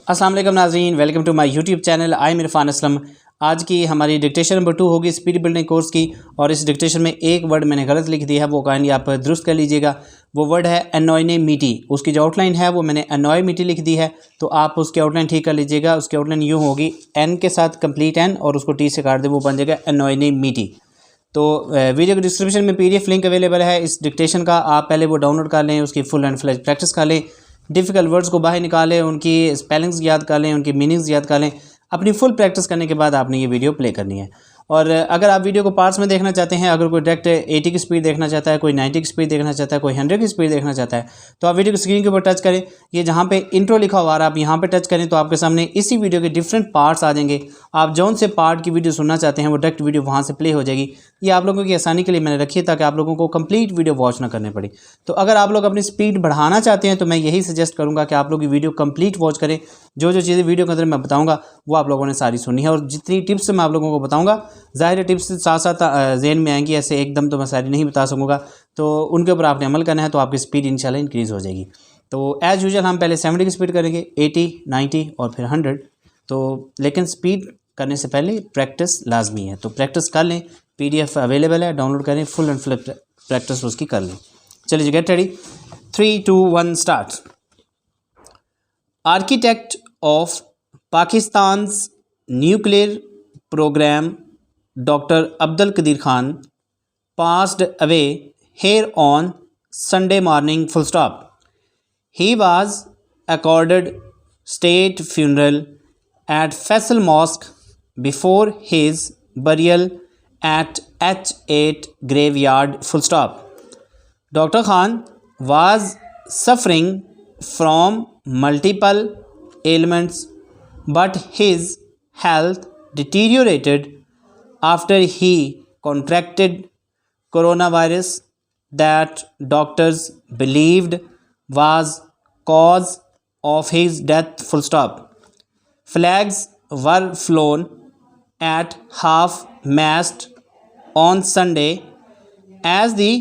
अस्सलाम वालेकुम नाज़रीन, welcome to my YouTube channel. I am Irfan Aslam. आज की हमारी डिक्टेशन नंबर 2 होगी स्पीड बिल्डिंग कोर्स की। और इस डिक्टेशन में एक वर्ड मैंने गलत लिख दिया है, वो काइंडली आप दुरुस्त कर लीजिएगा। वो वर्ड है एनॉयनेमिटी। उसकी जो आउटलाइन है वो मैंने एनॉयमिटी लिख दी है, तो आप उसकी आउटलाइन ठीक कर लीजिएगा। उसकी आउटलाइन यूँ होगी, एन के साथ कंप्लीट एन और उसको टी से काट दे, वो बन जाएगा एनॉयनेमिटी। तो वीडियो के डिस्क्रिप्शन में पीडीएफ लिंक अवेलेबल है इस डिक्टेशन का। आप पहले वो डाउनलोड कर लें, उसकी फुल एंड फ्लेज प्रैक्टिस कर लें, डिफ़िकल्ट वर्ड्स को बाहर निकालें, उनकी स्पेलिंग्स याद कर लें, उनकी मीनिंग्स याद कर लें। अपनी फुल प्रैक्टिस करने के बाद आपने ये वीडियो प्ले करनी है। और अगर आप वीडियो को पार्ट्स में देखना चाहते हैं, अगर कोई डायरेक्ट 80 की स्पीड देखना चाहता है, कोई 90 की स्पीड देखना चाहता है, कोई 100 की स्पीड देखना चाहता है, तो आप वीडियो की स्क्रीन के ऊपर टच करें। ये जहाँ पे इंट्रो लिखा हुआ है, आप यहाँ पे टच करें तो आपके सामने इसी वीडियो के डिफरेंट पार्ट्स आ जाएंगे। आप जौन से पार्ट की वीडियो सुनना चाहते हैं वो डायरेक्ट वीडियो वहाँ से प्ले हो जाएगी। ये आप लोगों की आसानी के लिए मैंने रखी है, ताकि आप लोगों को कंप्लीट वीडियो वॉच ना करनी पड़े। तो अगर आप लोग अपनी स्पीड बढ़ाना चाहते हैं तो मैं यही सजेस्ट करूँगा कि आप लोग ये वीडियो कंप्लीट वॉच करें। जो जो चीज़ें वीडियो के अंदर मैं बताऊँगा वो आप लोगों ने सारी सुनी है, और जितनी टिप्स मैं आप लोगों को बताऊँगा, ज़ाहिर टिप्स साथ साथ ज़हन में आएंगी, ऐसे एकदम तो मैं सारी नहीं बता सकूँगा। तो उनके ऊपर आपने अमल करना है, तो आपकी स्पीड इंशाल्लाह इंक्रीज़ हो जाएगी। तो एज़ यूजुअल हम पहले 70 की स्पीड करेंगे, 80, 90 और फिर 100। तो लेकिन स्पीड करने से पहले प्रैक्टिस लाजमी है, तो प्रैक्टिस कर लें। पीडीएफ अवेलेबल है, डाउनलोड करें, फुल एंड फुल प्रैक्टिस उसकी कर लें। चलिए get ready, 3, 2, 1 start. Architect of Pakistan's nuclear programme Dr. Abdul Qadir Khan passed away here on Sunday morning full stop. He was accorded state funeral at Faisal Mosque before his burial at H8 graveyard full stop. Dr. Khan was suffering from multiple ailments, but his health deteriorated after he contracted coronavirus that doctors believed was cause of his death full stop. Flags were flown at half-mast on Sunday as the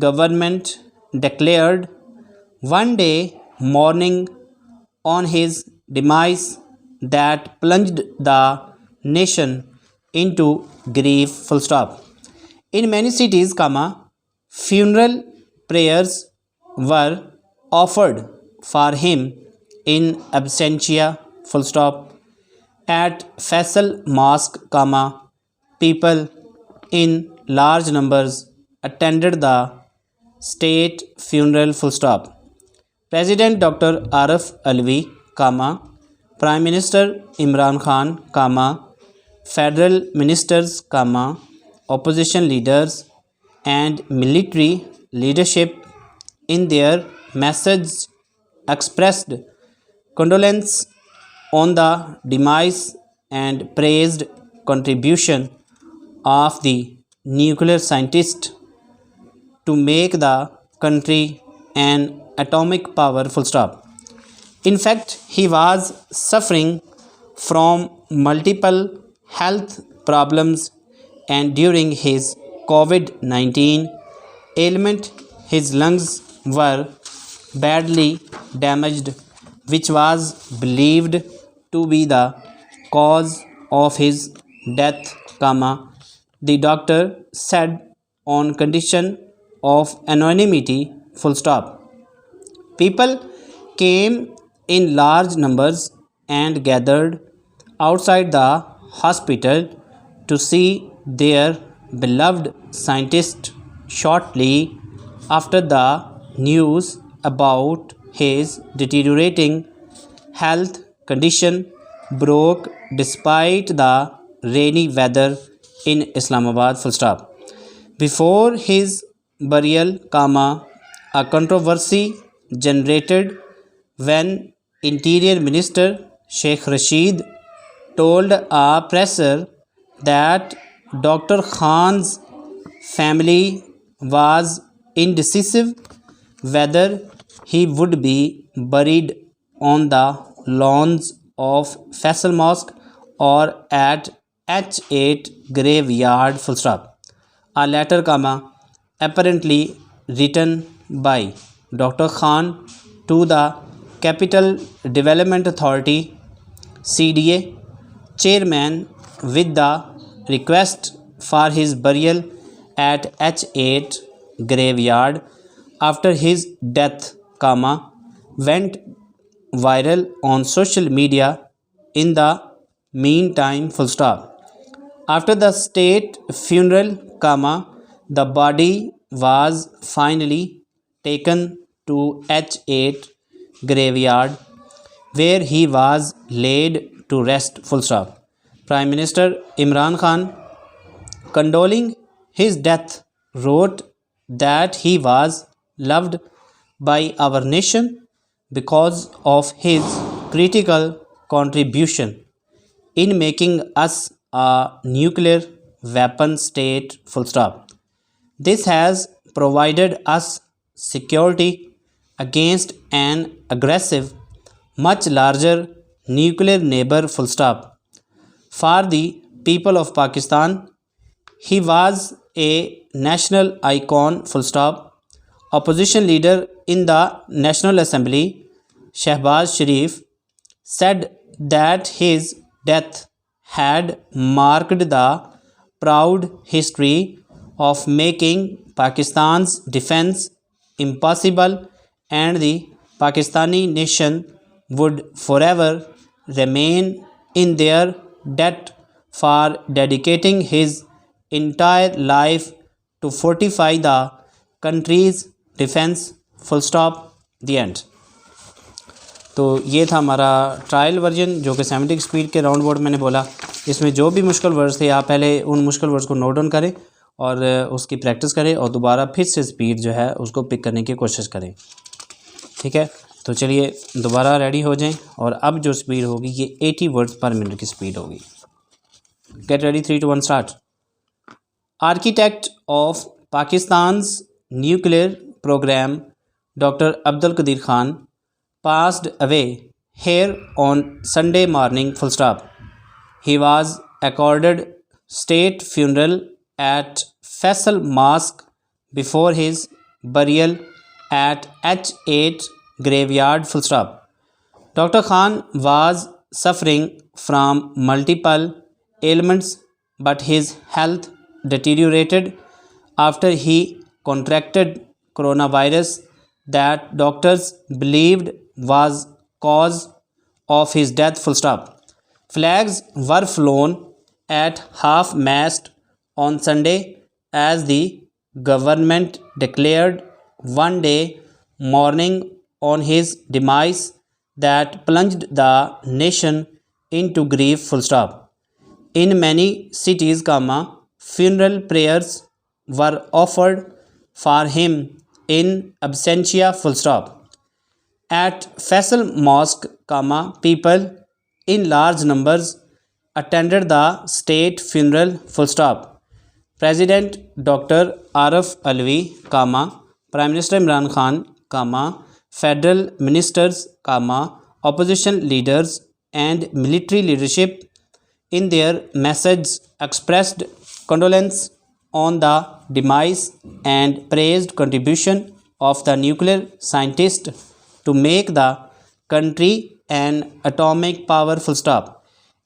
government declared one-day mourning on his demise that plunged the nation into grief full stop. In many cities, funeral prayers were offered for him in absentia full stop. At Faisal Mosque, people in large numbers attended the state funeral full stop. President Dr. Arif Alvi, Prime Minister Imran Khan, federal ministers, opposition leaders and military leadership in their message expressed condolence on the demise and praised contribution of the nuclear scientist to make the country an atomic power full stop. In fact, he was suffering from multiple health problems, and during his COVID-19 ailment his lungs were badly damaged, which was believed to be the cause of his death, the doctor said on condition of anonymity full stop. People came in large numbers and gathered outside the hospital to see their beloved scientist. Shortly after the news about his deteriorating health condition broke despite the rainy weather in Islamabad full stop. Before his burial, a controversy generated when Interior Minister Sheikh Rashid told a presser that Dr. Khan's family was indecisive whether he would be buried on the lawns of Faisal Mosque or at H8 graveyard full stop. A letter, apparently written by Dr. Khan to the Capital Development Authority CDA chairman with the request for his burial at H8 graveyard after his death, went viral on social media in the meantime. After the state funeral, the body was finally taken to H8 graveyard where he was laid to rest. Prime Minister Imran Khan, condoling his death, wrote that he was loved by our nation because of his critical contribution in making us a nuclear weapon state. This has provided us security against an aggressive, much larger nuclear neighbor. For the people of Pakistan, he was a national icon. Opposition leader in the National Assembly, Shehbaz Sharif, said that his death had marked the proud history of making Pakistan's defense impossible, and the Pakistani nation would forever remain in their debt for dedicating his entire life to fortify the country's defence. The end. तो ये था हमारा trial version जो कि 70 speed के round board मैंने बोला. इसमें जो भी मुश्किल वर्ड्स थे आप पहले उन मुश्किल वर्ड्स को नोट डाउन करें और उसकी प्रैक्टिस करें और दोबारा फिर से स्पीड जो है उसको पिक करने की कोशिश करें. ठीक है, तो चलिए दोबारा रेडी हो जाएं और अब जो स्पीड होगी ये 80 वर्ड्स पर मिनट की स्पीड होगी. Gate ready, 3 2 1 start. Architect of Pakistan's nuclear program, Dr. Abdul Qadir Khan, passed away here on Sunday morning. He was accorded state funeral at Faisal Mosque before his burial at H8 graveyard. Dr. Khan was suffering from multiple ailments, but his health deteriorated after he contracted coronavirus that doctors believed was cause of his death. Flags were flown at half-mast on Sunday as the government declared one day mourning on his demise that plunged the nation into grief. In many cities, funeral prayers were offered for him in absentia. At Faisal Mosque, people in large numbers attended the state funeral. President Dr. Arif Alvi, Prime Minister Imran Khan, federal ministers, opposition leaders and military leadership in their message expressed condolence on the demise and praised contribution of the nuclear scientist to make the country an atomic power.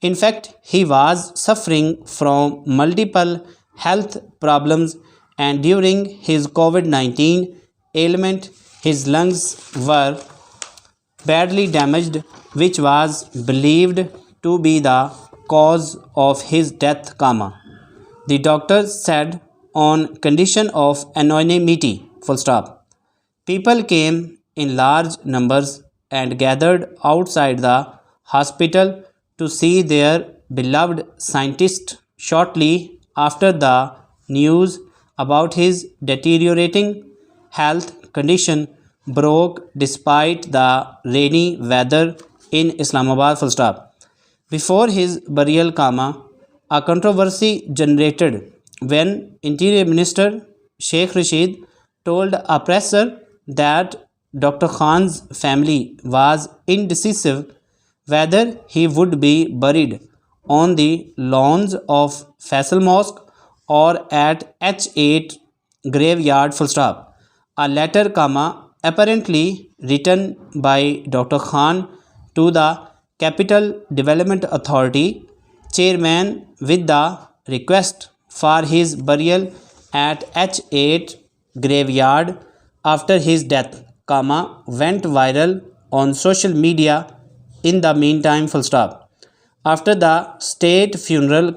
In fact, he was suffering from multiple health problems, and during his COVID-19 ailment, his lungs were badly damaged, which was believed to be the cause of his death. The doctor said on condition of anonymity. People came in large numbers and gathered outside the hospital to see their beloved scientist. Shortly after the news about his deteriorating health condition broke despite the rainy weather in Islamabad. Before his burial, a controversy generated when Interior Minister Sheikh Rashid told a presser that Dr. Khan's family was indecisive whether he would be buried on the lawns of Faisal Mosque or at H8 graveyard. A letter, apparently written by Dr. Khan to the Capital Development Authority chairman with the request for his burial at H8 graveyard after his death, went viral on social media. In the meantime, full stop. After the state funeral,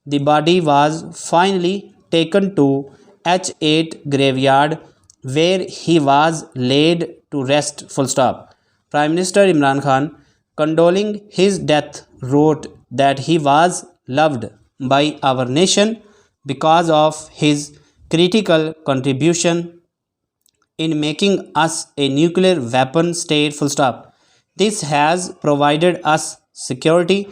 the body was finally taken to H8 graveyard where he was laid to rest, full stop. Prime Minister Imran Khan, condoling his death, wrote that he was loved by our nation because of his critical contribution in making us a nuclear weapon state, full stop. This has provided us security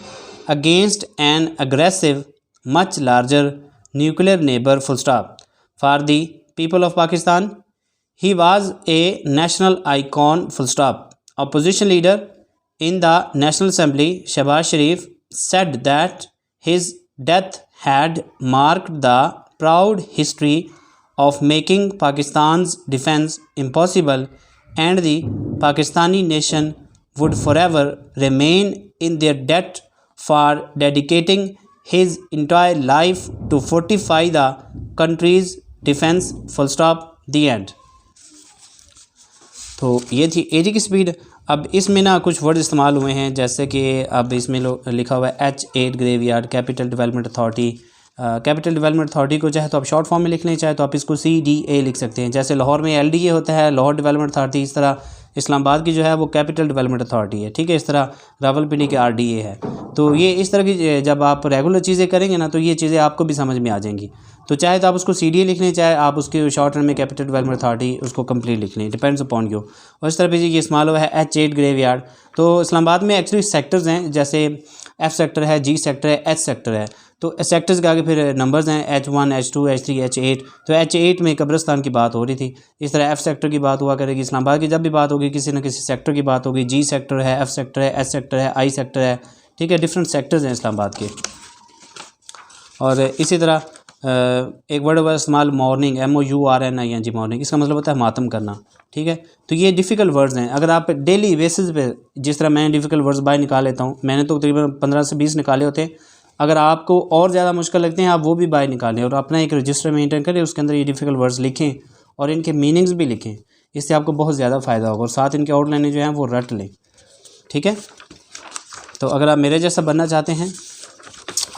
against an aggressive, much larger nuclear neighbor, full stop. For the people of Pakistan, he was a national icon, full stop. Opposition leader in the National Assembly, Shehbaz Sharif, said that his death had marked the proud history of making Pakistan's defense impossible, and the Pakistani nation would forever remain in their debt for dedicating his entire life to fortify the country's defense, full stop. The end. तो ये थी eighty की speed. अब इसमें ना कुछ word इस्तेमाल हुए हैं, जैसे कि अब इसमें लिखा हुआ है H8 graveyard capital development authority. Capital development authority को चाहे तो आप शॉर्ट फॉर्म में लिख लें, चाहे तो आप इसको CDA लिख सकते हैं। जैसे लाहौर में LDA होता है, लाहौर डेवलपमेंट अथॉरिटी, इस तरह इस्लामाबाद की जो है वो कैपिटल डेवलपमेंट अथॉरिटी है, ठीक है। इस तरह रावलपिंडी के RDA है। तो ये इस तरह की जब आप रेगुलर चीज़ें करेंगे ना तो ये चीज़ें आपको भी समझ में आ जाएंगी। तो चाहे तो आप उसको CDA लिख लें, चाहे आप उसके शॉर्ट रन में कैपिटल डेवलपमेंट अथॉरिटी उसको कंप्लीट लिख लें, डिपेंड्स अपॉन यू। और इस तरह पे ये इस्तेमाल हुआ है H8 ग्रेवयार्ड। तो इस्लामाबाद में एक्चुअली सेक्टर्स हैं, जैसे F सेक्टर है, G सेक्टर है, H सेक्टर है। तो सेक्टर्स के आगे फिर नंबर्स हैं H1, H2, H3, H8। तो H8 में कब्रिस्तान की बात हो रही थी। इस तरह F सेक्टर की बात हुआ करेगी। इस्लामाबाद की जब भी बात होगी किसी न किसी सेक्टर की बात होगी। G सेक्टर है, F सेक्टर है, H सेक्टर है, I सेक्टर है, ठीक है। डिफरेंट सेक्टर्स हैं इस्लामाबाद के। और इसी तरह एक वर्ड हुआ इस्तेमाल मॉर्निंग, MOURNING, मॉर्निंग। इसका मतलब होता है मातम करना, ठीक है। तो ये डिफ़िकल्ट वर्ड्स हैं। अगर आप डेली बेसिस पे, जिस तरह मैं डिफ़िकल्ट वर्ड्स बाहर निकाल लेता हूँ, मैंने तो तकरीबन 15 से 20 निकाले होते हैं। अगर आपको और ज़्यादा मुश्किल लगते हैं आप वो भी बाहर निकालें और अपना एक रजिस्टर मेंटेन करें, उसके अंदर ये डिफ़िकल्ट वर्ड्स लिखें और इनके मीनिंग्स भी लिखें। इससे आपको बहुत ज़्यादा फ़ायदा होगा और साथ इनके आउटलाइनें जो हैं वो रट लें, ठीक है। तो अगर आप मेरे जैसा बनना चाहते हैं,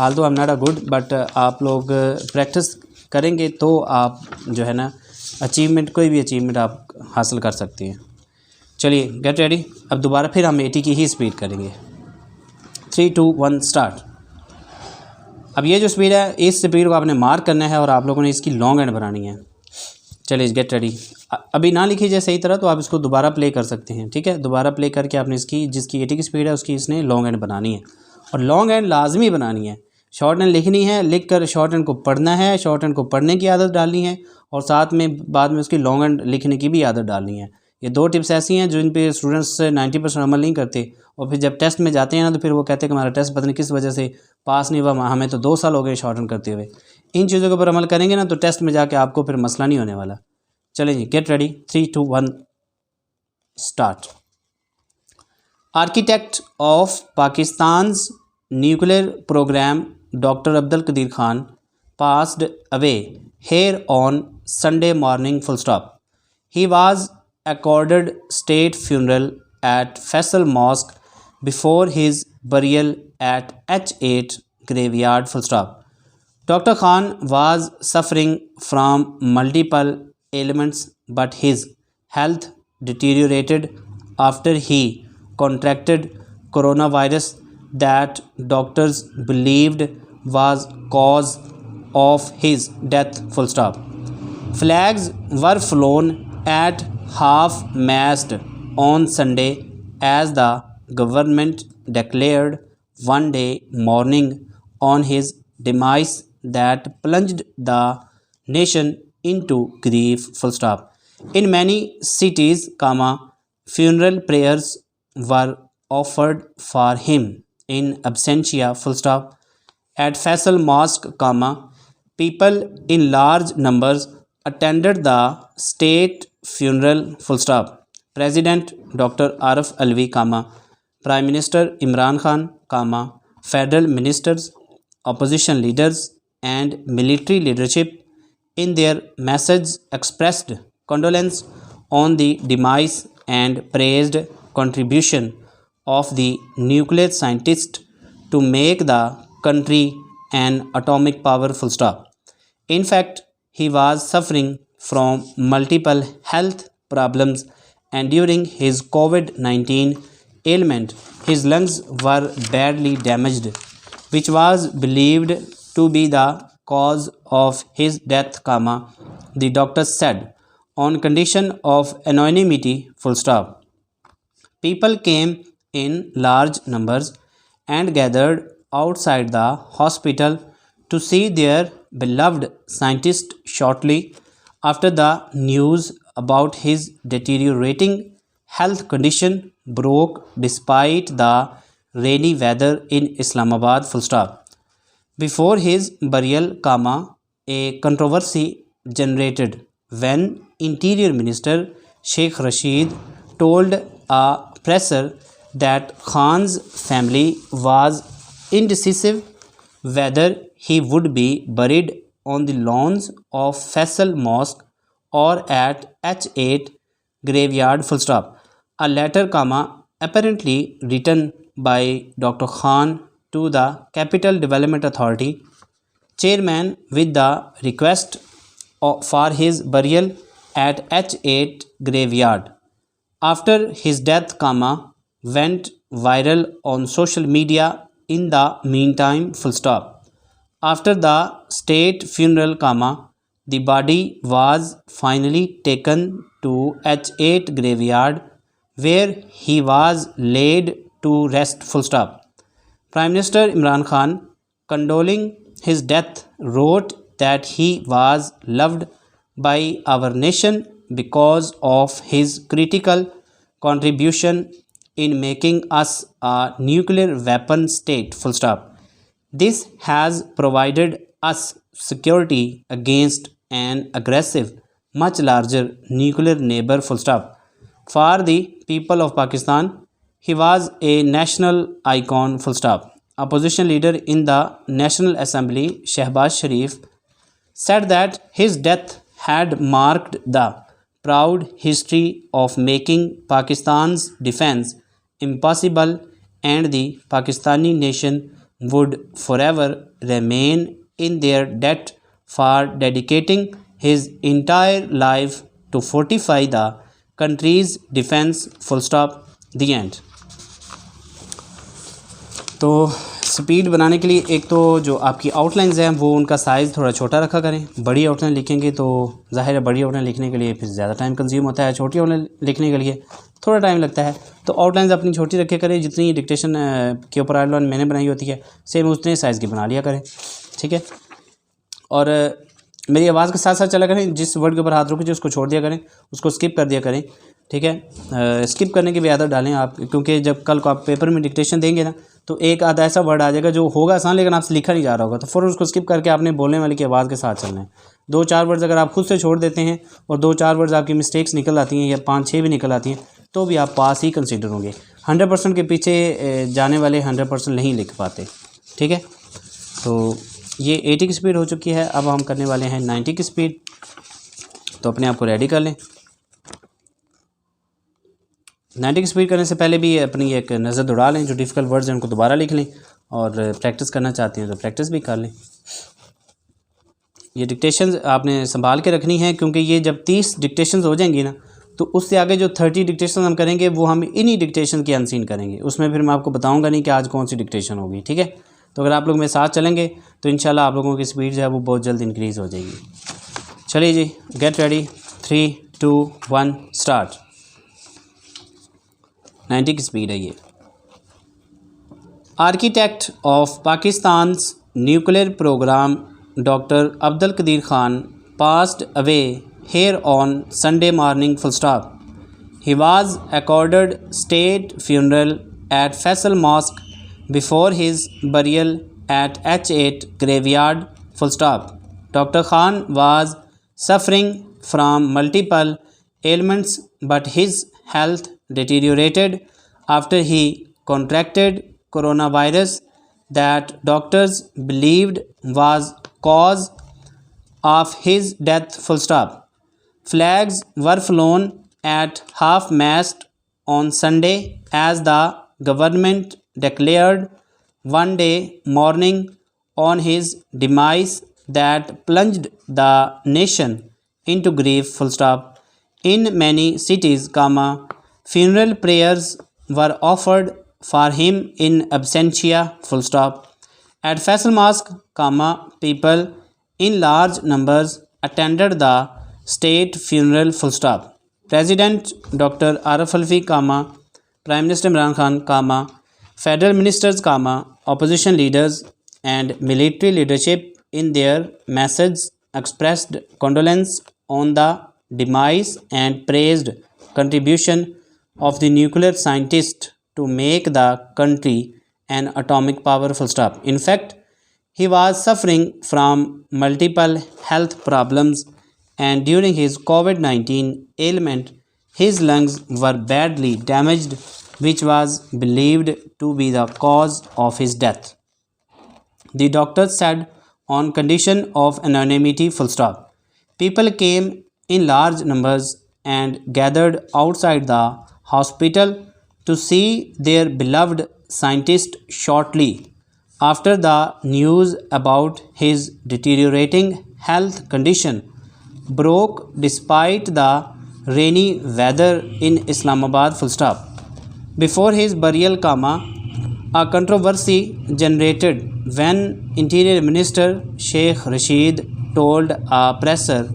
although I am not a good, but आप लोग प्रैक्टिस करेंगे तो आप जो है ना अचीवमेंट, कोई भी अचीवमेंट आप हासिल कर सकते हैं। चलिए गेट रेडी। अब दोबारा फिर हम 80 की ही स्पीड करेंगे। 3, 2, 1 स्टार्ट। अब ये जो स्पीड है, इस स्पीड को आपने मार्क करना है और आप लोगों ने इसकी लॉन्ग एंड बनानी है। चलिए गेट रेडी। अभी ना लिखीजिए सही तरह, तो आप इसको दोबारा प्ले कर सकते हैं, ठीक है। दोबारा प्ले करके आपने इसकी, जिसकी 80 की स्पीड है उसकी इसने लॉन्ग एंड बनानी है और लॉन्ग एंड लाजमी बनानी है। शॉर्ट एंड लिखनी है, लिख कर शॉर्ट एंड को पढ़ना है, शॉर्ट एंड को पढ़ने की आदत डालनी है और साथ में बाद में उसकी लॉन्ग एंड लिखने की भी आदत डालनी है। ये 2 टिप्स ऐसी हैं जो इन पे स्टूडेंट्स 90% अमल नहीं करते और फिर जब टेस्ट में जाते हैं ना तो फिर वो कहते हैं कि हमारा टेस्ट पता नहीं किस वजह से पास नहीं हुआ, हमें तो 2 साल हो गए शॉर्ट एंड करते हुए। इन चीज़ों के ऊपर अमल करेंगे ना तो टेस्ट में जाके आपको फिर मसला नहीं होने वाला। चलें जी, get ready. 3, 2, 1 start. Architect of Pakistan's nuclear programme Dr. Abdul Qadir Khan passed away here on Sunday morning, full stop. He was accorded state funeral at Faisal Mosque before his burial at H8 graveyard, full stop. Dr. Khan was suffering from multiple ailments, but his health deteriorated after he contracted coronavirus that doctors believed was cause of his death, full stop. Flags were flown at half-mast on Sunday as the government declared one-day mourning on his demise that plunged the nation into grief, full stop. In many cities, funeral prayers were offered for him in absentia, full stop. At Faisal Mosque, people in large numbers attended the state funeral, full stop. President Dr. Arif Alvi, Prime Minister Imran Khan, federal ministers, opposition leaders, and military leadership in their message expressed condolence on the demise and praised contribution of the nuclear scientist to make the country an atomic power full stop. In fact, he was suffering from multiple health problems, and during his COVID-19 ailment, his lungs were badly damaged, which was believed to be the cause of his death, the doctors said, on condition of anonymity, full stop. People came in large numbers and gathered outside the hospital to see their beloved scientist shortly after the news about his deteriorating health condition broke despite the rainy weather in Islamabad, full stop. Before his burial, a controversy generated when Interior Minister Sheikh Rashid told a presser that Khan's family was indecisive whether he would be buried on the lawns of Faisal Mosque or at H8 graveyard, full stop. A letter, apparently written by Dr. Khan to the Capital Development Authority chairman with the request for his burial at H8 graveyard after his death, went viral on social media in the meantime, full stop. After the state funeral, the body was finally taken to H8 graveyard where he was laid to rest, full stop. Prime Minister Imran Khan, condoling his death, wrote that he was loved by our nation because of his critical contribution in making us a nuclear weapon state, full stop. This has provided us security against an aggressive, much larger nuclear neighbor, full stop. For the people of Pakistan, he was a national icon, full stop. Opposition leader in the National Assembly, Shehbaz Sharif, said that his death had marked the proud history of making Pakistan's defense impossible, and the Pakistani nation would forever remain in their debt for dedicating his entire life to fortify the country's defense, full stop, the end. तो speed बनाने के लिए एक तो जो आपकी outlines हैं वो उनका साइज़ थोड़ा छोटा रखा करें। बड़ी आउटलाइन लिखेंगे तो ज़ाहिर है बड़ी आउटलाइन लिखने के लिए फिर ज़्यादा टाइम कंज्यूम होता है, छोटी आउटलाइन लिखने के लिए थोड़ा टाइम लगता है। तो आउटलाइंस अपनी छोटी रखे करें, जितनी डिक्टेशन के ऊपर आउटलाइन मैंने बनाई होती है सेम उतने साइज़ की बना लिया करें, ठीक है। और मेरी आवाज़ के साथ साथ चला करें, जिस वर्ड के ऊपर हाथ रोके उसको छोड़ दिया करें, उसको स्किप कर दिया करें, ठीक है। स्किप करने की भी आदत डालें आप, क्योंकि जब कल को आप पेपर में डिक्टेशन देंगे ना तो एक आधा ऐसा वर्ड आ जाएगा जो होगा आसान लेकिन आपसे लिखा नहीं जा रहा होगा, तो फ़ौरन उसको स्किप करके आपने बोलने वाले की आवाज़ के साथ चलना है। 2-4 वर्ड्स अगर आप खुद से छोड़ देते हैं और 2-4 वर्ड्स आपकी मिस्टेक्स निकल आती हैं या 5-6 भी निकल आती हैं तो भी आप पास ही कंसिडर होंगे। 100% के पीछे जाने वाले 100% नहीं लिख पाते, ठीक है। तो ये 80 की स्पीड हो चुकी है, अब हम करने वाले हैं 90 की स्पीड। तो अपने आप को रेडी कर लें। 90 की स्पीड करने से पहले भी अपनी एक नज़र दौड़ा लें, जो डिफ़िकल्ट वर्ड्स हैं उनको दोबारा लिख लें, और प्रैक्टिस करना चाहते हैं तो प्रैक्टिस भी कर लें। ये डिक्टेशन आपने संभाल के रखनी है, क्योंकि ये जब 30 डिक्टेशन हो जाएंगी ना तो उससे आगे जो 30 डिक्टेशन हम करेंगे वो हम इन्हीं डिक्टेशन की अनसीन करेंगे, उसमें फिर मैं आपको बताऊँगा नहीं कि आज कौन सी डिक्टेशन होगी, ठीक है। तो अगर आप लोग मेरे साथ चलेंगे तो इंशाल्लाह आप लोगों की स्पीड जो है वो बहुत जल्द इंक्रीज़ हो जाएगी। चलिए जी, गेट रेडी, 3, 2, 1 स्टार्ट। 90 की स्पीड है ये। Architect of Pakistan's nuclear programme doctor Abdul Qadeer Khan passed away here on Sunday morning, full stop. He was accorded state funeral at Faisal Mosque before his burial at H8 graveyard, full stop. Dr. Khan was suffering from multiple ailments, but his health deteriorated after he contracted coronavirus that doctors believed was cause of his death. Full stop. Flags were flown at half-mast on Sunday as the government declared one day mourning on his demise that plunged the nation into grief. Full stop. In many cities, funeral prayers were offered for him in absentia. Full stop. At Faisal Mosque, people in large numbers attended the state funeral. Full stop. President Dr. Arif Alvi, Prime Minister Imran Khan, federal ministers, opposition leaders and military leadership in their message expressed condolence on the demise and praised contribution of the nuclear scientist to make the country an atomic power. Full stop. In fact, he was suffering from multiple health problems, and during his COVID-19 ailment, his lungs were badly damaged, which was believed to be the cause of his death. The doctors said on condition of anonymity. Full stop. People came in large numbers and gathered outside the hospital to see their beloved scientist. Shortly after the news about his deteriorating health condition broke despite the rainy weather in Islamabad. Full stop. Before his burial, a controversy generated when Interior Minister Sheikh Rashid told a presser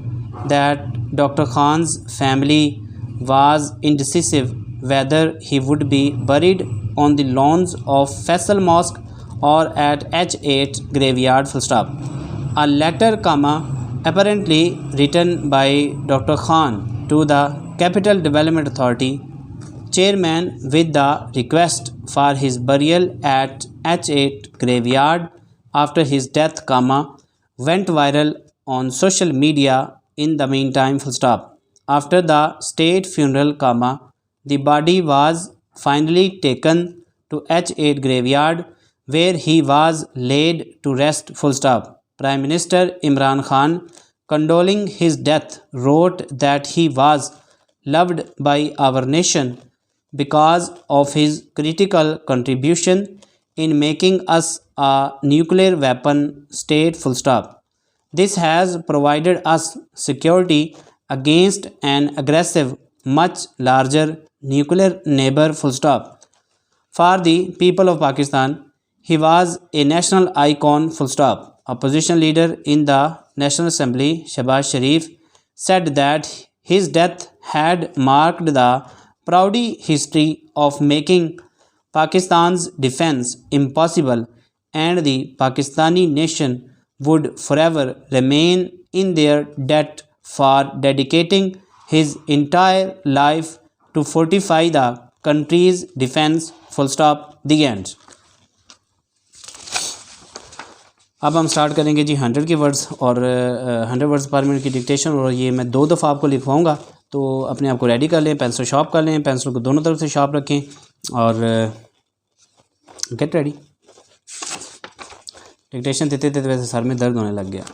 that Dr. Khan's family was indecisive whether he would be buried on the lawns of Faisal Mosque or at H8 graveyard. Full stop. A letter, apparently written by Dr. Khan to the Capital Development Authority chairman with the request for his burial at H8 graveyard after his death, went viral on social media. In the meantime, full stop. After the state funeral, the body was finally taken to H8 graveyard where he was laid to rest. Full stop. Prime Minister Imran Khan, condoling his death, wrote that he was loved by our nation because of his critical contribution in making us a nuclear weapon state. Full stop. This has provided us security against an aggressive, much larger nuclear neighbor. Full stop. For the people of Pakistan, he was a national icon. Full stop. Opposition leader in the National Assembly, Shehbaz Sharif, said that his death had marked the proudy history of making Pakistan's defense impossible, and the Pakistani nation would forever remain in their debt for dedicating his entire life to fortify the country's defense. Full stop. The end. अब हम start करेंगे जी 100 के words और 100 words पर minute की dictation, और ये मैं 2 दफ़ा आपको लिखवाऊंगा, तो अपने आप को रेडी कर लें, पेंसिल शार्प कर लें, पेंसिल को दोनों तरफ से शार्प रखें और गेट रेडी। डिक्टेशन देते देते वैसे सर में दर्द होने लग गया।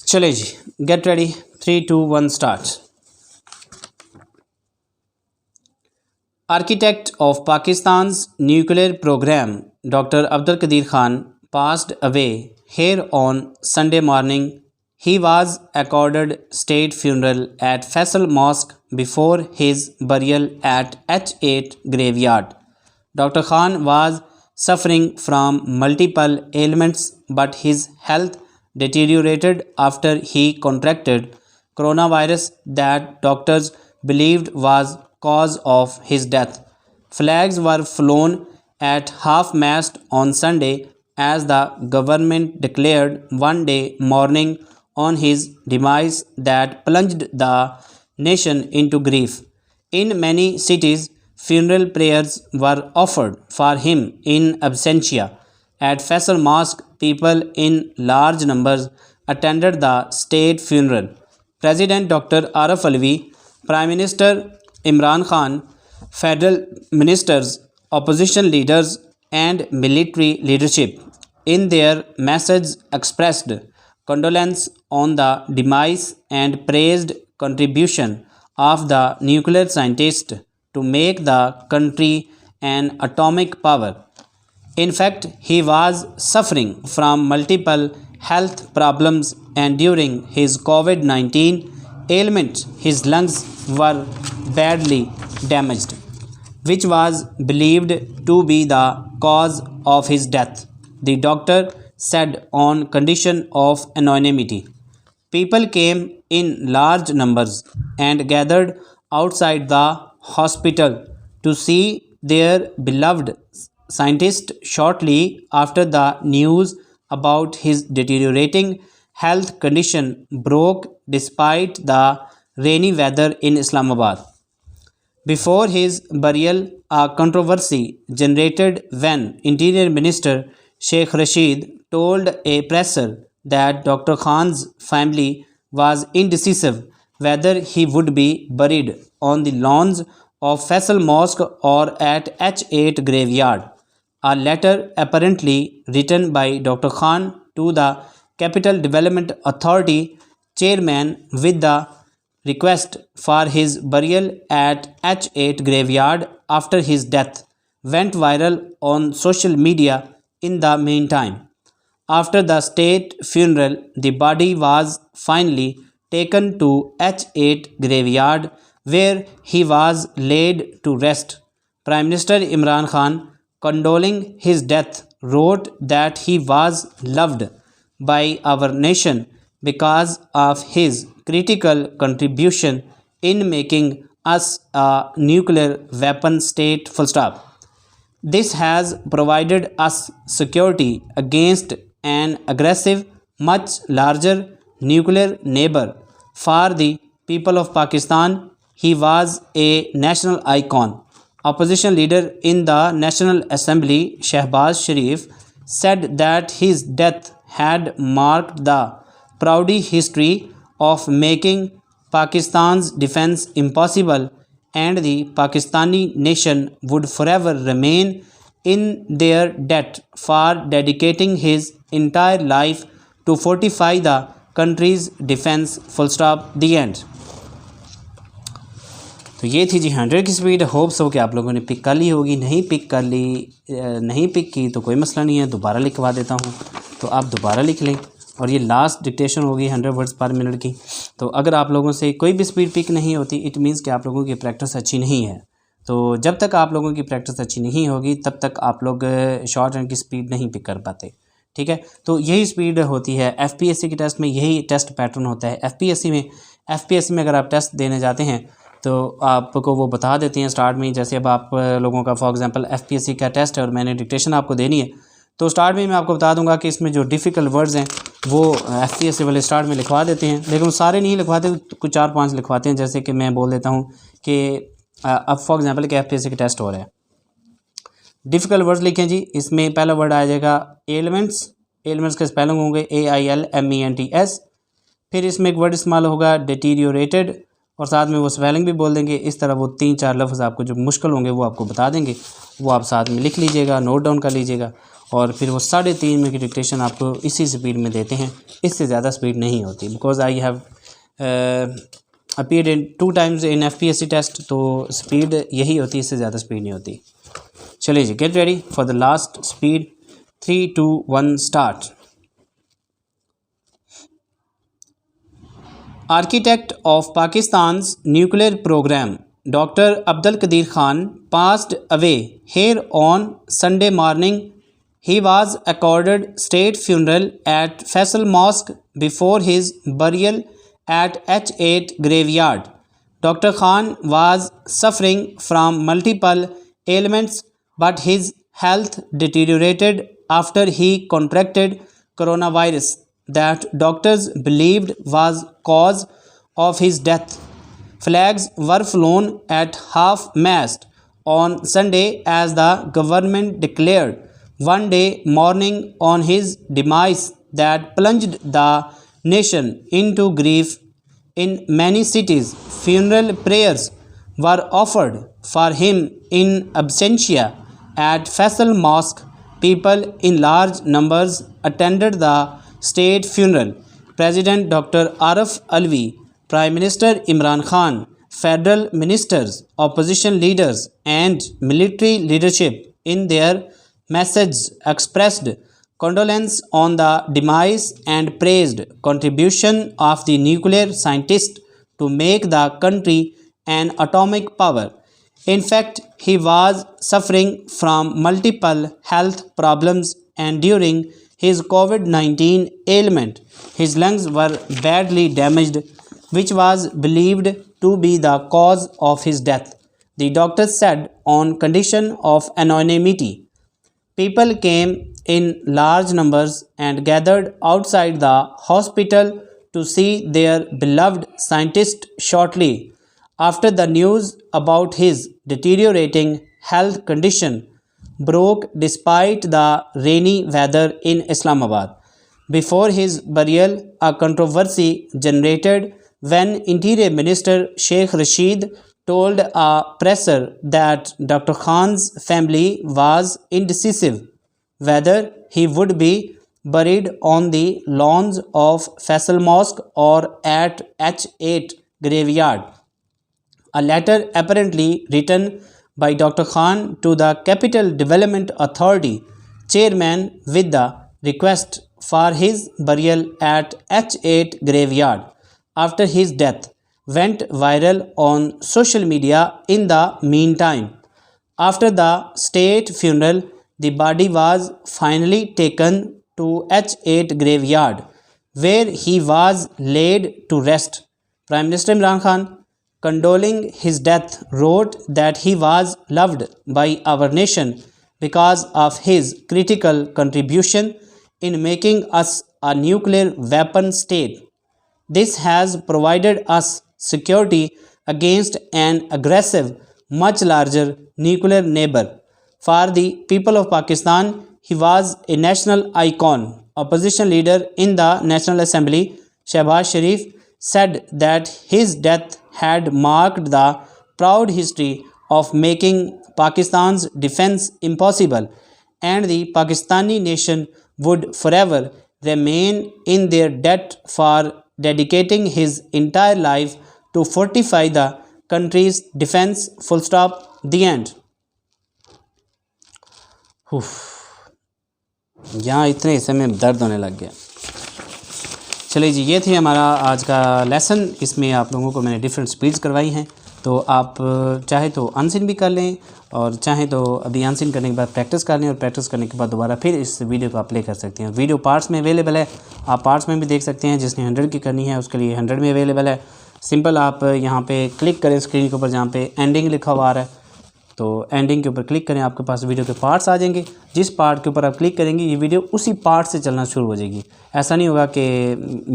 चले जी, get ready, 3, 2, 1 start. Architect of Pakistan's nuclear program, Dr. Abdul Qadir Khan, passed away here on Sunday morning. He was accorded state funeral at Faisal Mosque before his burial at H8 graveyard. Dr. Khan was suffering from multiple ailments, but his health deteriorated after he contracted coronavirus that doctors believed was cause of his death. Flags were flown at half-mast on Sunday as the government declared one day mourning on his demise that plunged the nation into grief. In many cities, funeral prayers were offered for him in absentia. At Faisal Mosque, people in large numbers attended the state funeral. President Dr. Arif Alvi, Prime Minister Imran Khan, federal ministers, opposition leaders, and military leadership, in their message, expressed condolence on the demise and praised contribution of the nuclear scientist to make the country an atomic power. In fact, he was suffering from multiple health problems, and during his COVID-19 ailment, his lungs were badly damaged, which was believed to be the cause of his death, the doctor said on condition of anonymity. People came in large numbers and gathered outside the hospital to see their beloved scientist shortly after the news about his deteriorating health condition broke despite the rainy weather in Islamabad. Before his burial, a controversy generated when Interior Minister Sheikh Rashid told a presser that Dr. Khan's family was indecisive whether he would be buried on the lawns of Faisal Mosque or at H8 graveyard. A letter apparently written by Dr. Khan to the Capital Development Authority chairman with the request for his burial at H8 graveyard after his death went viral on social media in the meantime. After the state funeral, the body was finally taken to H8 graveyard where he was laid to rest. Prime Minister Imran Khan, condoling his death, wrote that he was loved by our nation because of his critical contribution in making us a nuclear weapon state, full stop. This has provided us security against an aggressive, much larger nuclear neighbor. For the people of Pakistan, he was a national icon. Opposition leader in the National Assembly, Shehbaz Sharif, said that his death had marked the proud history of making Pakistan's defense impossible, and the Pakistani nation would forever remain in their debt for dedicating his entire life to fortify the country's defense, full stop, the end. तो ये थी जी 100 की speed. Hopes हो कि आप लोगों ने pick कर ली होगी। नहीं पिक कर ली, नहीं पिक की तो कोई मसला नहीं है, दोबारा लिखवा देता हूँ, तो आप दोबारा लिख लें। और ये लास्ट डिक्टेशन होगी 100 वर्ड्स पर मिनट की। तो अगर आप लोगों से कोई भी स्पीड पिक नहीं होती, इट मीन्स कि आप लोगों की प्रैक्टिस अच्छी नहीं है। तो जब तक आप लोगों की प्रैक्टिस अच्छी नहीं होगी तब तक आप लोग शॉर्ट रन की स्पीड नहीं पिक कर पाते, ठीक है। तो यही स्पीड होती है FPSC के टेस्ट में, यही टेस्ट पैटर्न होता है। FPSC में अगर आप टेस्ट देने जाते हैं तो आपको वो बता देते हैं स्टार्ट में, जैसे अब आप लोगों का फॉर एग्जांपल FPSC का टेस्ट है और मैंने डिक्टेशन आपको देनी है, तो स्टार्ट में मैं आपको बता दूंगा कि इसमें जो डिफ़िकल्ट वर्ड्स हैं वो FPSC वाले स्टार्ट में लिखवा देते हैं, लेकिन वो सारे नहीं लिखवाते, कुछ 4-5 लिखवाते हैं। जैसे कि मैं बोल देता हूँ कि अब फॉर एग्जांपल कि FPSC का टेस्ट हो रहा है, डिफ़िकल्ट वर्ड्स लिखें जी। इसमें पहला वर्ड आ जाएगा एलिमेंट्स, एलिमेंट्स के स्पेलिंग होंगे AILMENTS। फिर इसमें एक वर्ड इस्तेमाल होगा डिटीरियोरेटेड, और साथ में वो स्पेलिंग भी बोल देंगे। इस तरह वो 3-4 लफ्ज़ आपको जो मुश्किल होंगे वो आपको बता देंगे, वो आप साथ में लिख लीजिएगा, नोट डाउन कर लीजिएगा। और फिर वो 3.5 मिनट की डिक्टेशन आपको इसी स्पीड में देते हैं, इससे ज़्यादा स्पीड नहीं होती। Because I have appeared in 2 times in FPSC टेस्ट, तो स्पीड यही होती है, इससे ज़्यादा स्पीड नहीं होती। चलिए जी, get ready for the last speed. 3, 2, 1 start. Architect of Pakistan's nuclear program, Dr. Abdul Qadir Khan, passed away here on Sunday morning. He was accorded state funeral at Faisal Mosque before his burial at H8 graveyard. Dr. Khan was suffering from multiple ailments, but his health deteriorated after he contracted coronavirus that doctors believed was cause of his death. Flags were flown at half-mast on Sunday as the government declared one day mourning on his demise that plunged the nation into grief. In many cities, funeral prayers were offered for him in absentia. At Faisal Mosque, people in large numbers attended the state funeral. President Dr. Arif Alvi, Prime Minister Imran Khan, federal ministers, opposition leaders, and military leadership in their message expressed condolence on the demise and praised contribution of the nuclear scientist to make the country an atomic power. In fact, he was suffering from multiple health problems, and during his COVID-19 ailment, his lungs were badly damaged, which was believed to be the cause of his death. The doctors said on condition of anonymity. People came in large numbers and gathered outside the hospital to see their beloved scientist shortly after the news about his deteriorating health condition broke despite the rainy weather in Islamabad. Before his burial, a controversy generated when Interior Minister Sheikh Rashid told a presser that Dr. Khan's family was indecisive whether he would be buried on the lawns of Faisal Mosque or at H8 graveyard. A letter apparently written by Dr. Khan to the Capital Development Authority chairman with the request for his burial at H8 graveyard after his death went viral on social media in the meantime. After the state funeral, the body was finally taken to H8 graveyard, where he was laid to rest. Prime Minister Imran Khan, condoling his death, wrote that he was loved by our nation because of his critical contribution in making us a nuclear weapon state. This has provided us security against an aggressive, much larger nuclear neighbor. For the people of Pakistan, he was a national icon. Opposition leader in the National Assembly, Shehbaz Sharif, said that his death had marked the proud history of making Pakistan's defense impossible, and the Pakistani nation would forever remain in their debt for dedicating his entire life to fortify the country's defense. Full stop. The end. यहाँ इतने हिस्से में दर्द होने लग गया। चलिए जी, ये थी हमारा आज का लेसन। इसमें आप लोगों को मैंने डिफरेंट स्पीड्स करवाई हैं, तो आप चाहे तो अनसिन भी कर लें और चाहे तो अभी अनसिन करने के बाद प्रैक्टिस कर लें, और प्रैक्टिस करने के बाद दोबारा फिर इस वीडियो को आप प्ले कर सकते हैं। वीडियो पार्ट्स में अवेलेबल है, आप पार्ट्स में भी देख सकते हैं। जिसने 100 की करनी है उसके लिए 100 में अवेलेबल है। सिंपल आप यहाँ पे क्लिक करें स्क्रीन के ऊपर जहाँ पे एंडिंग लिखा हुआ आ रहा है, तो एंडिंग के ऊपर क्लिक करें, आपके पास वीडियो के पार्ट्स आ जाएंगे। जिस पार्ट के ऊपर आप क्लिक करेंगे ये वीडियो उसी पार्ट से चलना शुरू हो जाएगी। ऐसा नहीं होगा कि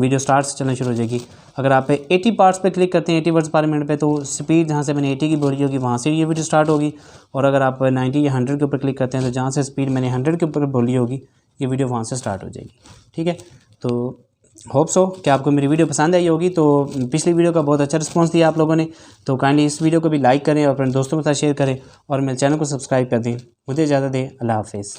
वीडियो स्टार्ट से चलना शुरू हो जाएगी। अगर आप 80 पार्ट्स पे क्लिक करते हैं 80 वर्ड्स पर मिनट पे, तो स्पीड जहाँ से मैंने 80 की बोली होगी वहाँ से ये वीडियो स्टार्ट होगी। और अगर आप 90 या 100 के ऊपर क्लिक करते हैं तो जहाँ से स्पीड मैंने 100 के ऊपर बोली होगी ये वीडियो वहाँ से स्टार्ट हो जाएगी। ठीक है, तो होप सो कि आपको मेरी वीडियो पसंद आई होगी। तो पिछली वीडियो का बहुत अच्छा रिस्पांस दिया आप लोगों ने, तो काइंडली इस वीडियो को भी लाइक करें और अपने दोस्तों के साथ शेयर करें और मेरे चैनल को सब्सक्राइब कर दें। मुझे इजाज़त दें, अल्लाह हाफिज़।